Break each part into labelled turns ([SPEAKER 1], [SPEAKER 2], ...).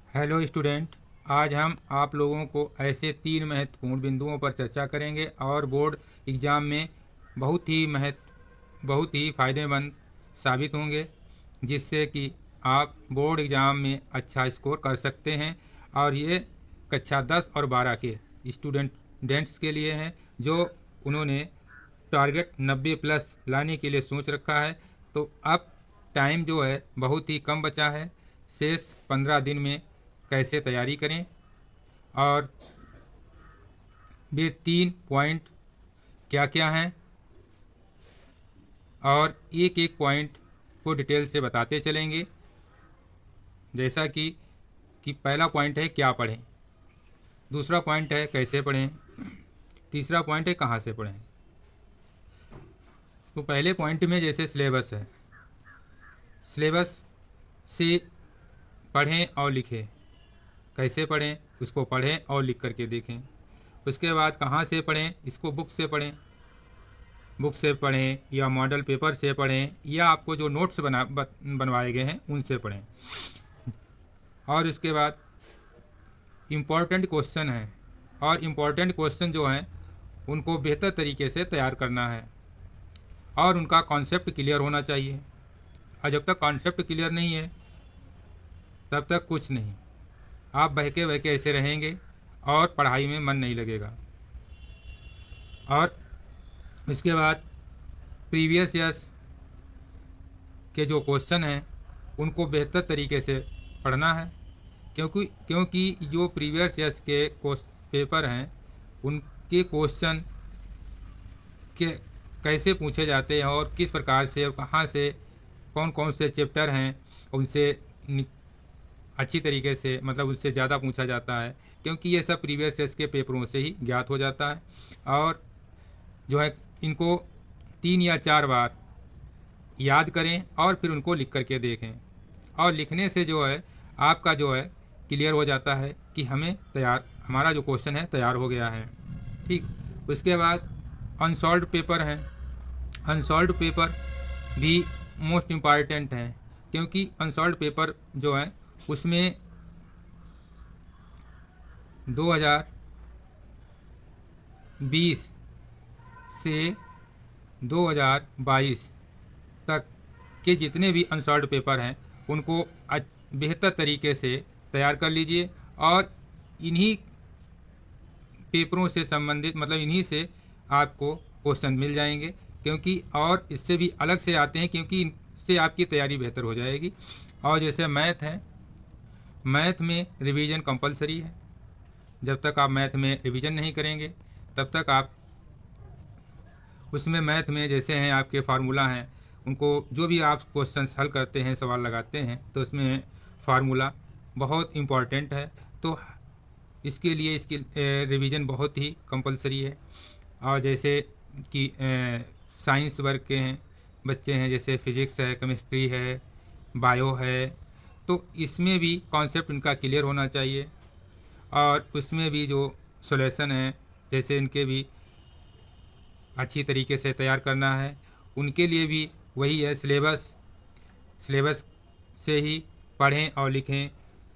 [SPEAKER 1] Hello student. आज हम आप लोगों को ऐसे 3 महत्वपूर्ण बिंदुओं पर चर्चा करेंगे और बोर्ड एग्ज़ाम में बहुत ही फ़ायदेमंद साबित होंगे, जिससे कि आप बोर्ड एग्ज़ाम में अच्छा स्कोर कर सकते हैं। और ये कक्षा 10 और 12 के स्टूडेंट्स के लिए हैं, जो उन्होंने टारगेट 90 प्लस लाने के लिए सोच रखा है। तो अब टाइम जो है बहुत ही कम बचा है। शेष 15 दिन में कैसे तैयारी करें और वे 3 पॉइंट क्या क्या हैं, और एक एक पॉइंट को डिटेल से बताते चलेंगे। जैसा कि पहला पॉइंट है क्या पढ़ें, दूसरा पॉइंट है कैसे पढ़ें, तीसरा पॉइंट है कहाँ से पढ़ें। तो पहले पॉइंट में जैसे सिलेबस है, सिलेबस से पढ़ें और लिखें। कैसे पढ़ें, उसको पढ़ें और लिख करके देखें। उसके बाद कहाँ से पढ़ें, इसको बुक से पढ़ें या मॉडल पेपर से पढ़ें या आपको जो नोट्स बनवाए गए हैं उनसे पढ़ें। और इसके बाद इम्पॉर्टेंट क्वेश्चन हैं, और इम्पॉर्टेंट क्वेश्चन जो हैं उनको बेहतर तरीके से तैयार करना है और उनका कॉन्सेप्ट क्लियर होना चाहिए। और जब तक कॉन्सेप्ट क्लियर नहीं है तब तक कुछ नहीं, आप बहके बहके ऐसे रहेंगे और पढ़ाई में मन नहीं लगेगा। और इसके बाद प्रीवियस ईयर्स के जो क्वेश्चन हैं उनको बेहतर तरीके से पढ़ना है, क्योंकि जो प्रीवियस ईयर्स के पेपर हैं उनके क्वेश्चन के कैसे पूछे जाते हैं और किस प्रकार से और कहाँ से कौन कौन से चैप्टर हैं उनसे अच्छी तरीके से, मतलब उससे ज़्यादा पूछा जाता है, क्योंकि ये सब प्रीवियस ईयर्स के पेपरों से ही ज्ञात हो जाता है। और जो है इनको 3 या 4 बार याद करें और फिर उनको लिख करके देखें। और लिखने से जो है आपका जो है क्लियर हो जाता है कि हमारा जो क्वेश्चन है तैयार हो गया है। ठीक, उसके बाद अनसॉल्व्ड पेपर हैं। अनसॉल्व्ड पेपर भी मोस्ट इम्पॉर्टेंट हैं, क्योंकि अनसॉल्व्ड पेपर जो है उसमें 2020 से 2022 तक के जितने भी अनसॉल्व्ड पेपर हैं उनको बेहतर तरीके से तैयार कर लीजिए। और इन्हीं पेपरों से संबंधित, मतलब इन्हीं से आपको क्वेश्चन मिल जाएंगे, क्योंकि और इससे भी अलग से आते हैं, क्योंकि इससे आपकी तैयारी बेहतर हो जाएगी। और जैसे मैथ है, मैथ में रिवीजन कंपलसरी है। जब तक आप मैथ में रिवीजन नहीं करेंगे तब तक आप उसमें मैथ में जैसे हैं आपके फार्मूला हैं, उनको जो भी आप क्वेश्चन हल करते हैं, सवाल लगाते हैं, तो उसमें फार्मूला बहुत इम्पॉर्टेंट है। तो इसके लिए इसकी रिवीजन बहुत ही कंपलसरी है। और जैसे कि साइंस वर्ग के हैं बच्चे हैं, जैसे फिज़िक्स है, केमिस्ट्री है, बायो है, तो इसमें भी कॉन्सेप्ट इनका क्लियर होना चाहिए। और उसमें भी जो सॉल्यूशन है, जैसे इनके भी अच्छी तरीके से तैयार करना है। उनके लिए भी वही है, सिलेबस से ही पढ़ें और लिखें,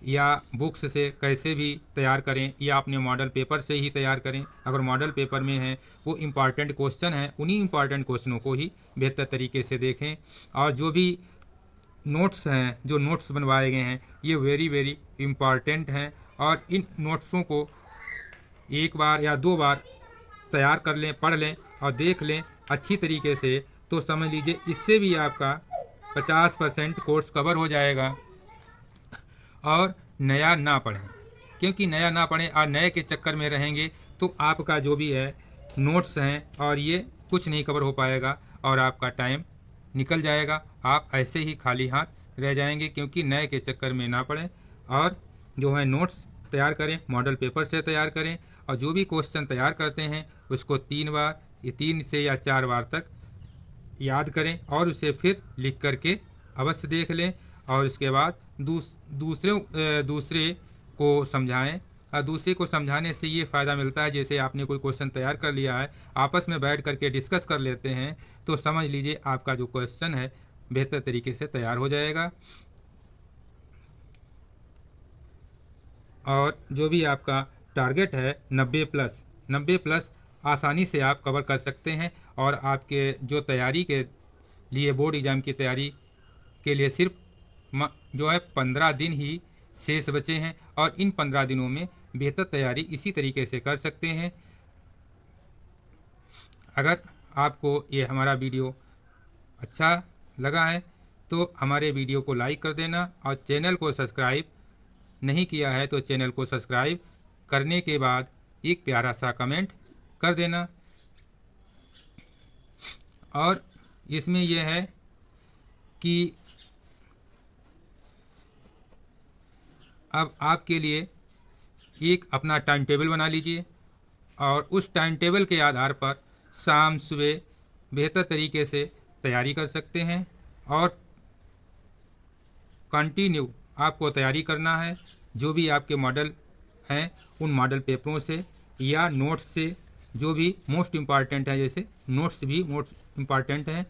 [SPEAKER 1] या बुक्स से कैसे भी तैयार करें, या अपने मॉडल पेपर से ही तैयार करें। अगर मॉडल पेपर में है वो इम्पॉर्टेंट क्वेश्चन है, उन्हीं इम्पॉर्टेंट क्वेश्चनों को ही बेहतर तरीके से देखें। और जो भी नोट्स हैं, जो नोट्स बनवाए गए हैं, ये वेरी वेरी इम्पॉर्टेंट हैं। और इन नोट्सों को 1 बार या 2 बार तैयार कर लें, पढ़ लें और देख लें अच्छी तरीके से, तो समझ लीजिए इससे भी आपका 50% कोर्स कवर हो जाएगा। और नया ना पढ़ें, क्योंकि नया ना पढ़ें और नए के चक्कर में रहेंगे तो आपका जो भी है नोट्स हैं और ये कुछ नहीं कवर हो पाएगा और आपका टाइम निकल जाएगा। आप ऐसे ही खाली हाथ रह जाएंगे, क्योंकि नए के चक्कर में ना पढ़ें और जो है नोट्स तैयार करें, मॉडल पेपर से तैयार करें। और जो भी क्वेश्चन तैयार करते हैं उसको 3 बार, ये 3 से या 4 बार तक याद करें और उसे फिर लिख करके अवश्य देख लें। और इसके बाद दूसरे को समझाएं। और दूसरे को समझाने से ये फ़ायदा मिलता है, जैसे आपने कोई क्वेश्चन तैयार कर लिया है, आपस में बैठ करके डिस्कस कर लेते हैं, तो समझ लीजिए आपका जो क्वेश्चन है बेहतर तरीके से तैयार हो जाएगा। और जो भी आपका टारगेट है 90 प्लस आसानी से आप कवर कर सकते हैं। और आपके जो तैयारी के लिए बोर्ड एग्ज़ाम की तैयारी के लिए सिर्फ जो है 15 दिन ही शेष बचे हैं और इन 15 दिनों में बेहतर तैयारी इसी तरीके से कर सकते हैं। अगर आपको ये हमारा वीडियो अच्छा लगा है तो हमारे वीडियो को लाइक कर देना और चैनल को सब्सक्राइब नहीं किया है तो चैनल को सब्सक्राइब करने के बाद एक प्यारा सा कमेंट कर देना। और इसमें यह है कि अब आपके लिए एक अपना टाइम टेबल बना लीजिए और उस टाइम टेबल के आधार पर शाम सुबह बेहतर तरीके से तैयारी कर सकते हैं। और कंटिन्यू आपको तैयारी करना है। जो भी आपके मॉडल हैं उन मॉडल पेपरों से या नोट्स से, जो भी मोस्ट इम्पॉर्टेंट है, जैसे नोट्स भी मोस्ट इम्पॉर्टेंट हैं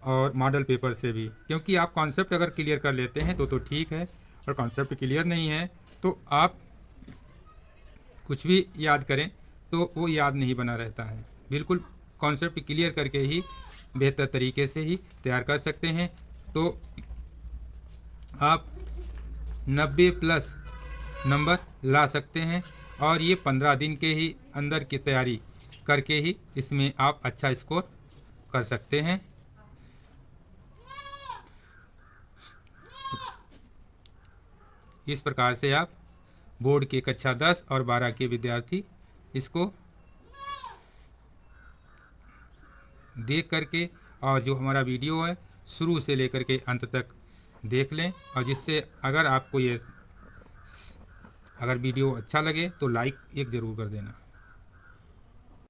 [SPEAKER 1] और मॉडल पेपर से भी, क्योंकि आप कॉन्सेप्ट अगर क्लियर कर लेते हैं तो ठीक है, और कॉन्सेप्ट क्लियर नहीं है तो आप कुछ भी याद करें तो वो याद नहीं बना रहता है। बिल्कुल कॉन्सेप्ट क्लियर करके ही बेहतर तरीके से ही तैयार कर सकते हैं। तो आप 90 प्लस नंबर ला सकते हैं और ये 15 दिन के ही अंदर की तैयारी करके ही इसमें आप अच्छा स्कोर कर सकते हैं। इस प्रकार से आप बोर्ड के कक्षा 10 और 12 के विद्यार्थी इसको देख करके और जो हमारा वीडियो है शुरू से लेकर के अंत तक देख लें, और जिससे अगर आपको ये अगर वीडियो अच्छा लगे तो लाइक एक ज़रूर कर देना।